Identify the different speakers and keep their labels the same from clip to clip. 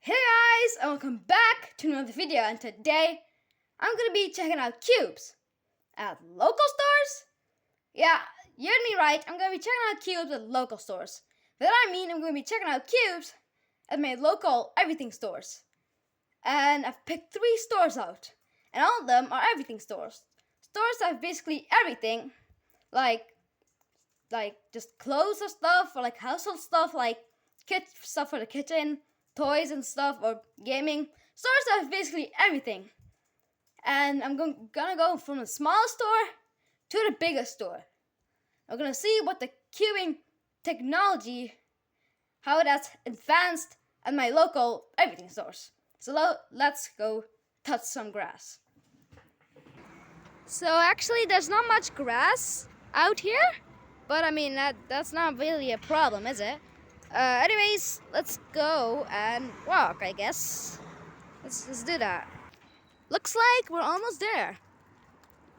Speaker 1: Hey guys, and welcome back to another video, and today I'm gonna be checking out cubes at local stores. Yeah, you heard me right, I'm gonna be checking out cubes at local stores. That I mean I'm gonna be checking out cubes at my local everything stores. And I've picked 3 stores out, and all of them are everything stores. Stores that have basically everything, like just clothes or stuff, or like household stuff, like stuff for the kitchen, toys and stuff, or gaming. Stores that have basically everything. And I'm gonna go from the smallest store to the biggest store. I'm gonna see what the cubing technology, how that's advanced at my local everything stores. So let's go touch some grass. So actually, there's not much grass out here, but I mean that's not really a problem, is it? Anyways, let's go and walk, I guess. Let's do that. Looks like we're almost there.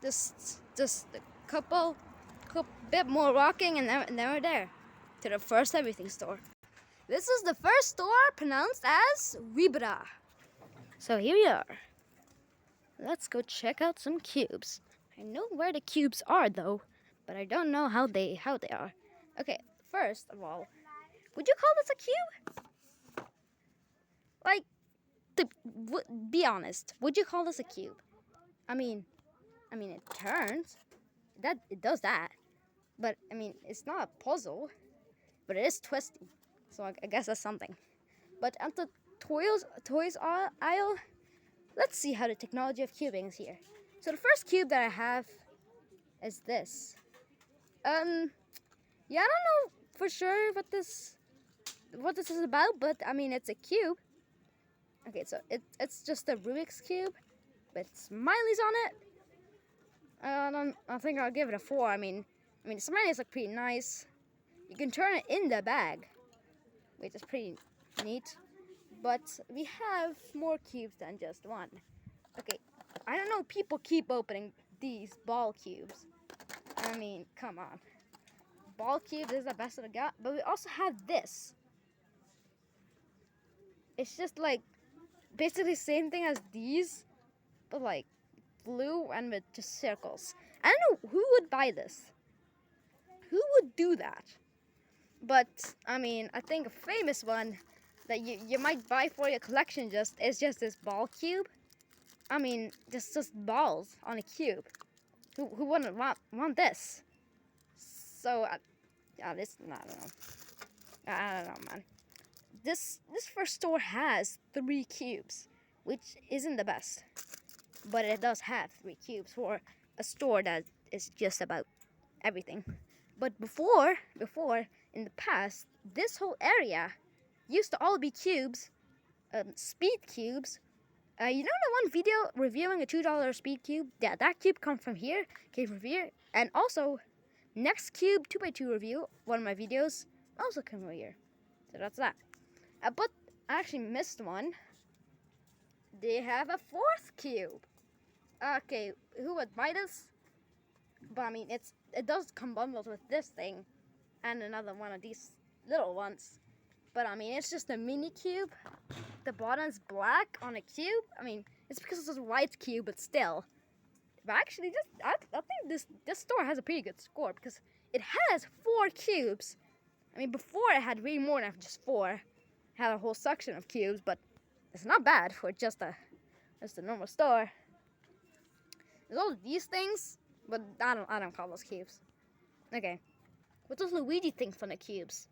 Speaker 1: Just a couple bit more walking, and then we're there to the first everything store. This is the first store, pronounced as Ribra. So here we are. Let's go check out some cubes. I know where the cubes are though, but I don't know how they are. Okay, first of all, would you call this a cube? Like, be honest. Would you call this a cube? I mean, it turns. It does that. But I mean, it's not a puzzle, but it is twisty. So I guess that's something. But at the toys aisle, let's see how the technology of cubing is here. So the first cube that I have is this. Yeah, I don't know for sure what this is about, but I mean it's a cube. Okay, so it's just a Rubik's cube with smileys on it. I think I'll give it a 4. I mean, the smileys look pretty nice. You can turn it in the bag, which is pretty neat. But we have more cubes than just one. Okay, I don't know. People keep opening these ball cubes. I mean, come on. Ball cubes is the best that I got. But we also have this. It's just like basically the same thing as these, but like blue and with just circles. I don't know who would buy this. Who would do that? But I mean, I think a famous one that you might buy for your collection is just this ball cube. I mean, just balls on a cube. Who wouldn't want this? So I don't know. I don't know, man. This first store has 3 cubes, which isn't the best, but it does have 3 cubes for a store that is just about everything. But before in the past, this whole area used to all be cubes, speed cubes. You know the one video reviewing a $2 speed cube? Yeah, that cube came from here, and also next cube 2x2 review, one of my videos, also came from here. So that's that. But I actually missed one. They have a 4th cube. Okay, who would buy this? But I mean, it does come bundled with this thing and another one of these little ones. But I mean, it's just a mini cube. The bottom's black on a cube. I mean, it's because it's a white cube, but still. But actually, I think this store has a pretty good score because it has 4 cubes. I mean, before it had way more than just 4. It had a whole section of cubes, but it's not bad for just a normal store. There's all these things, but I don't call those cubes. Okay, what does Luigi think from the cubes?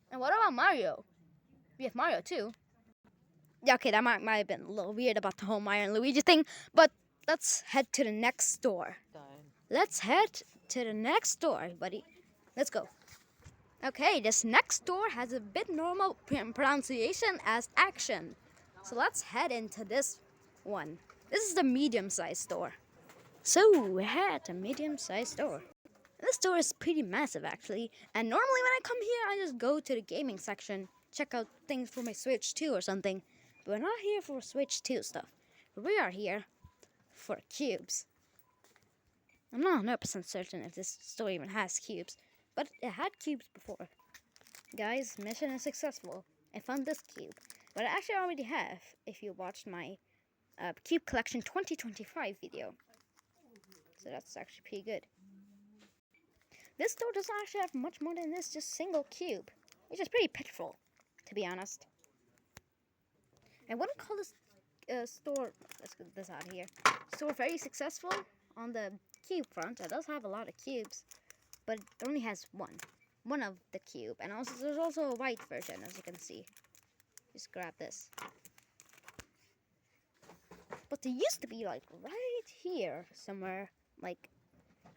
Speaker 1: And what about Mario? We have Mario too. Yeah, okay, that might have been a little weird about the whole Mario and Luigi thing, but let's head to the next store. Let's head to the next store, buddy. Let's go. Okay, this next store has a bit normal pronunciation as action. So let's head into this one. This is the medium-sized store. So we're at a medium-sized store. This store is pretty massive actually, and normally when I come here I just go to the gaming section, check out things for my Switch 2 or something. But we're not here for Switch 2 stuff. We are here for cubes. I'm not 100% certain if this store even has cubes, but it had cubes before. Guys, mission is successful. I found this cube. but I actually already have if you watched my Cube Collection 2025 video. So that's actually pretty good. This store doesn't actually have much more than this, just single cube, which is pretty pitiful, to be honest. I wouldn't call this store, let's get this out of here, store very successful on the cube front. It does have a lot of cubes, but it only has one of the cube, and also there's also a white version, as you can see. Just grab this. But there used to be like right here somewhere, like,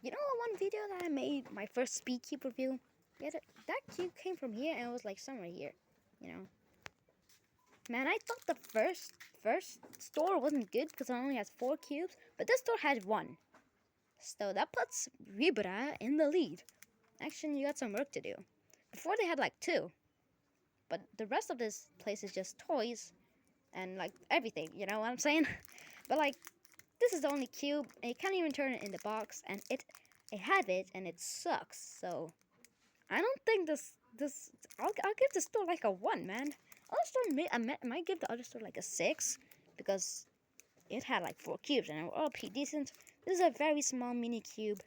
Speaker 1: you know, one video that I made, my first speed cube review. Yeah, that cube came from here, and it was like somewhere here, you know. Man, I thought the first store wasn't good because it only has 4 cubes, but this store had 1. So that puts Vibra in the lead. Actually, you got some work to do. Before they had like 2, but the rest of this place is just toys and like everything, you know what I'm saying? But like, this is the only cube, and you can't even turn it in the box, and I have it, and it sucks. So I don't think I'll give this store like a 1, man. I might give the other store like a 6 because it had like 4 cubes and they were all pretty decent. This is a very small mini cube.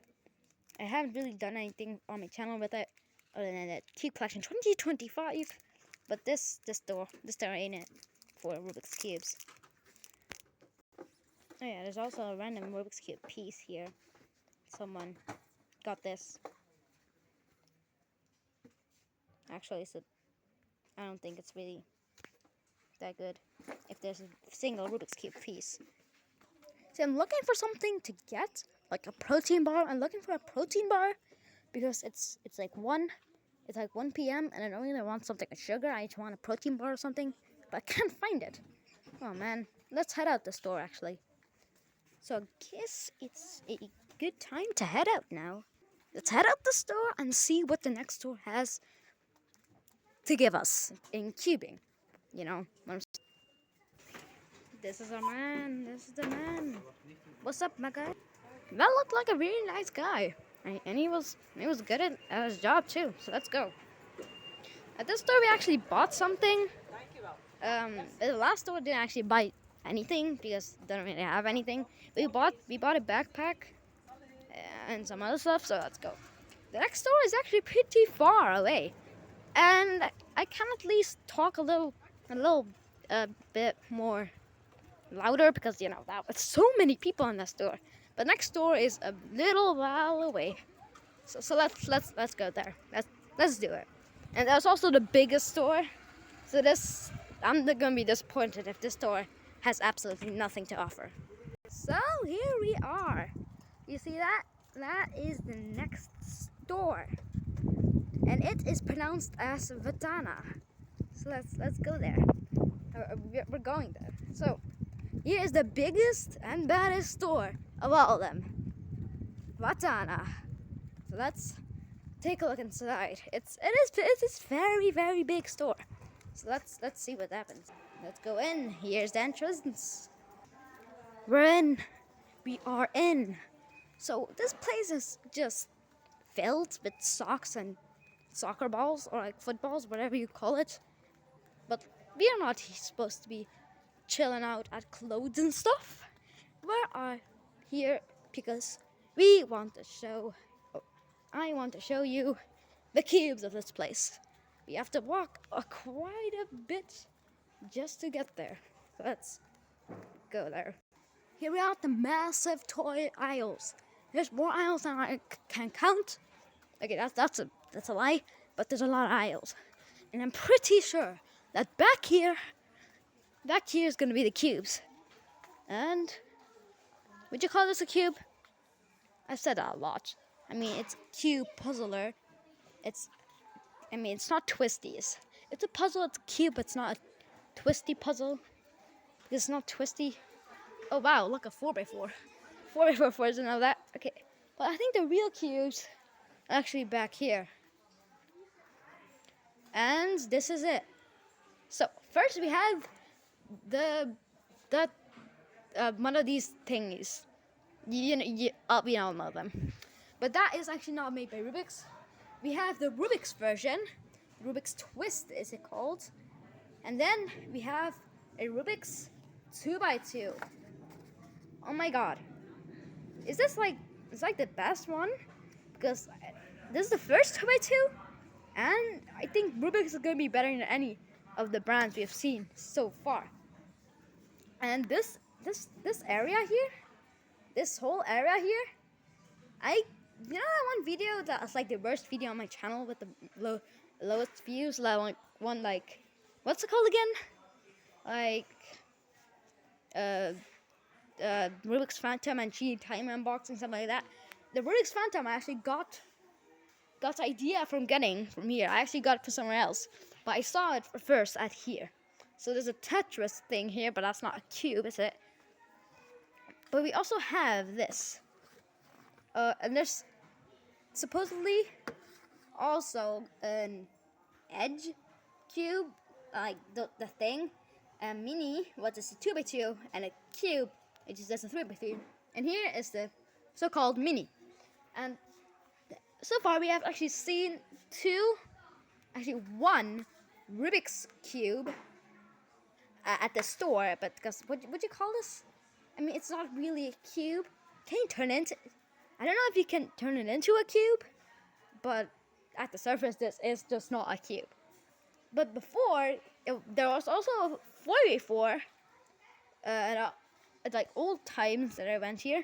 Speaker 1: I haven't really done anything on my channel with it other than that Cube Collection 2025. But this store ain't it for Rubik's Cubes. Oh yeah, there's also a random Rubik's Cube piece here. Someone got this. Actually, I don't think it's really that good if there's a single Rubik's Cube piece. So I'm looking for something to get, like a protein bar. I'm looking for a protein bar because it's like 1 p.m. and I don't really want something with sugar. I just want a protein bar or something, but I can't find it. Oh man, let's head out the store actually. So I guess it's a good time to head out now. Let's head out the store and see what the next store has to give us in cubing. You know, this is our man. This is the man. What's up, my guy? That looked like a really nice guy, and he was good at his job too. So let's go. At this store, we actually bought something. The last store didn't actually buy anything because they don't really have anything. We bought a backpack and some other stuff. So let's go. The next store is actually pretty far away, and I can at least talk a little bit more louder because you know that was so many people in that store. But next store is a little while away, so let's go there. Let's do it. And that's also the biggest store. So I'm gonna be disappointed if this store has absolutely nothing to offer. So here we are. You see that? That is the next store, and it is pronounced as Vatana. So let's go there. We're going there. So here is the biggest and baddest store of all of them, Vatana. So let's take a look inside. It is very, very big store. So let's see what happens. Let's go in. Here's the entrance. We're in. We are in. So this place is just filled with socks and soccer balls, or like footballs, whatever you call it. But we are not supposed to be chilling out at clothes and stuff. We are here because I want to show you the cubes of this place. We have to walk quite a bit just to get there. So let's go there. Here we are at the massive toy aisles. There's more aisles than I can count. Okay, that's a lie, but there's a lot of aisles. And I'm pretty sure that back here is gonna be the cubes. And would you call this a cube? I've said that a lot. I mean, it's Cube Puzzler. It's not twisties. It's a puzzle, it's a cube, it's not a twisty puzzle. It's not twisty. Oh wow, look, a 4x4. 4x4 doesn't know that. Okay, but I think the real cubes are actually back here. And this is it. So first we have the one of these thingies. We all know them. But that is actually not made by Rubik's. We have the Rubik's version. Rubik's Twist is it called. And then we have a Rubik's 2x2. Oh my god. Is this like, it's like the best one? Because this is the first 2x2, and I think Rubik's is going to be better than any of the brands we have seen so far. And this area here, this whole area here, you know that one video that's like the worst video on my channel with the lowest views, like one like, what's it called again? Like Rubik's Phantom and Cheating Time unboxing, something like that. The Rubik's Phantom I actually got the idea from getting from here. I actually got it from somewhere else, but I saw it first at here. So there's a Tetris thing here, but that's not a cube, is it? But we also have this, and there's supposedly also an edge cube, like the thing, a mini, what is a 2x2, and a cube, which is just a 3x3. And here is the so-called mini. And so far we have actually seen one Rubik's Cube at the store, but because what would you call this? I mean, it's not really a cube. Can you turn it into? I don't know if you can turn it into a cube, but at the surface, this is just not a cube. But before, there was also a 4x4 at like old times that I went here,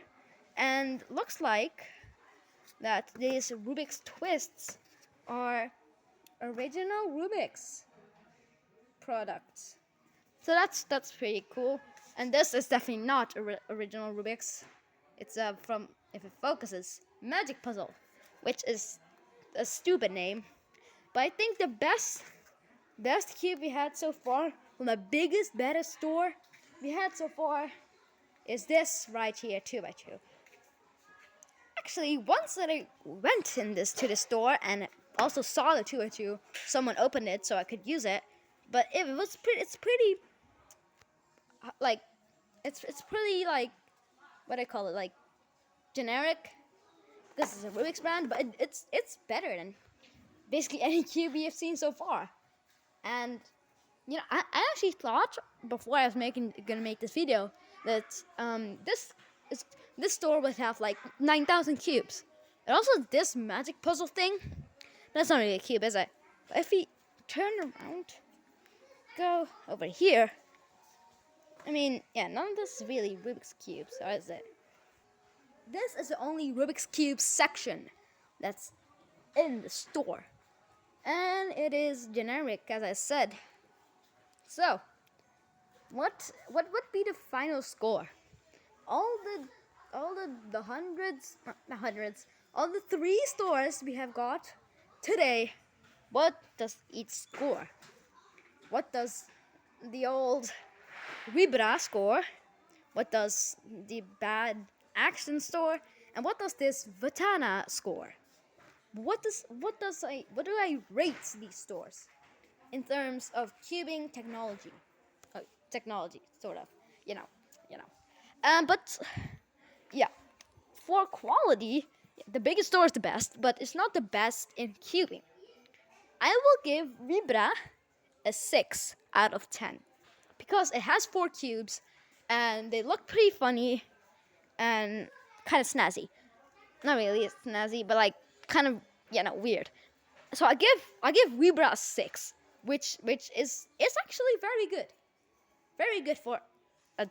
Speaker 1: and looks like that these Rubik's twists are original Rubik's products. So that's pretty cool. And this is definitely not original Rubik's. It's from, if it focuses, Magic Puzzle, which is a stupid name. But I think the best cube we had so far from the biggest, baddest store we had so far is this right here, 2x2. Actually, once that I went to the store and also saw the 2x2, someone opened it so I could use it. But it's pretty like, it's pretty like, what do I call it, like generic. This is a Rubik's brand, but it's better than basically any cube we have seen so far. And you know, I actually thought before I was gonna make this video that this store would have like 9,000 cubes. And also this magic puzzle thing, that's not really a cube, is it? But if we turn around, go over here, I mean, yeah, none of this is really Rubik's cubes, or is it? This is the only Rubik's Cube section that's in the store. And it is generic, as I said. So, what would be the final score? All the hundreds, not hundreds, all the 3 stores we have got today, what does each score? What does the old Vibra score? What does the Bad Action store? And what does this Vatana score? What do I rate these stores in terms of cubing technology? Technology, sort of, you know. But yeah, for quality, the biggest store is the best, but it's not the best in cubing. I will give Vibra a 6 out of 10 because it has 4 cubes and they look pretty funny and kind of snazzy. Not really snazzy, but like kind of, weird. So I give Vibra a 6, which is actually very good. Very good for a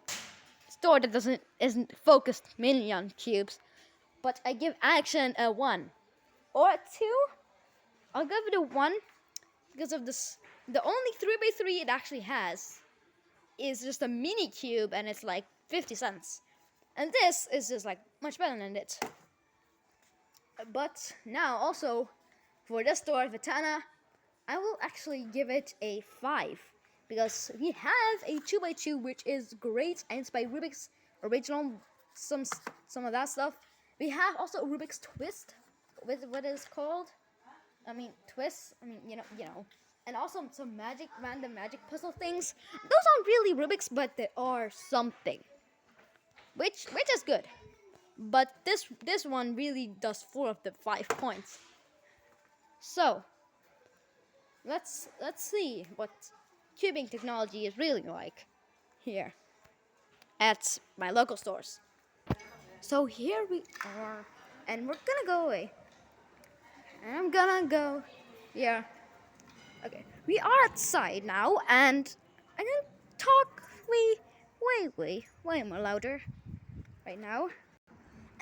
Speaker 1: store that isn't focused mainly on cubes. But I give Action a 1 or a 2. I'll give it a 1 because of this. The only 3x3 it actually has is just a mini cube, and it's like 50 cents. And this is just like much better than it. But now also for this store, Vatana, I will actually give it a 5 because we have a 2x2 which is great and it's by Rubik's original, some of that stuff. We have also a Rubik's Twist with what is called, twists. You know, and also some random magic puzzle things. Those aren't really Rubik's, but they are something, which is good. But this one really does 4 of the 5 points. So let's see what cubing technology is really like here at my local stores. So here we are, and we're gonna go away. And I'm gonna go here. Okay, we are outside now, and I'm gonna talk way more louder right now.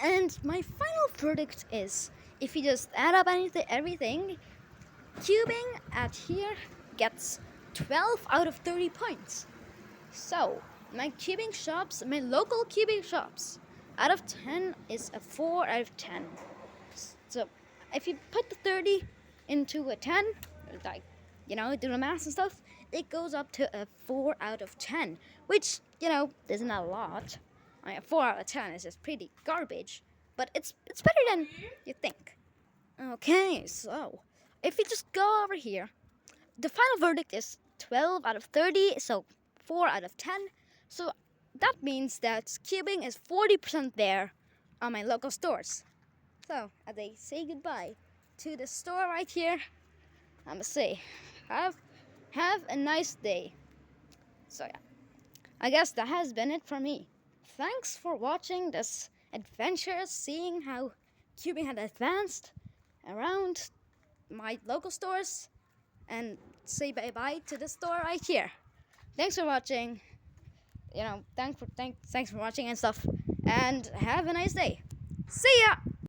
Speaker 1: And my final verdict is, if you just add up everything, cubing at here gets 12 out of 30 points. So, my local cubing shops, out of 10 is a 4 out of 10. So, if you put the 30 into a 10, like, do the math and stuff, it goes up to a 4 out of 10, which, isn't a lot. I mean, a 4 out of 10 is just pretty garbage, but it's better than you think. Okay, so, if you just go over here, the final verdict is 12 out of 30, so 4 out of 10. So that means that cubing is 40% there on my local stores. So as I say goodbye to the store right here, I'm gonna say, have a nice day. So yeah, I guess that has been it for me. Thanks for watching this adventure, seeing how cubing had advanced around my local stores, and say bye-bye to the store right here. Thanks for watching. Thanks for watching and stuff. And have a nice day. See ya!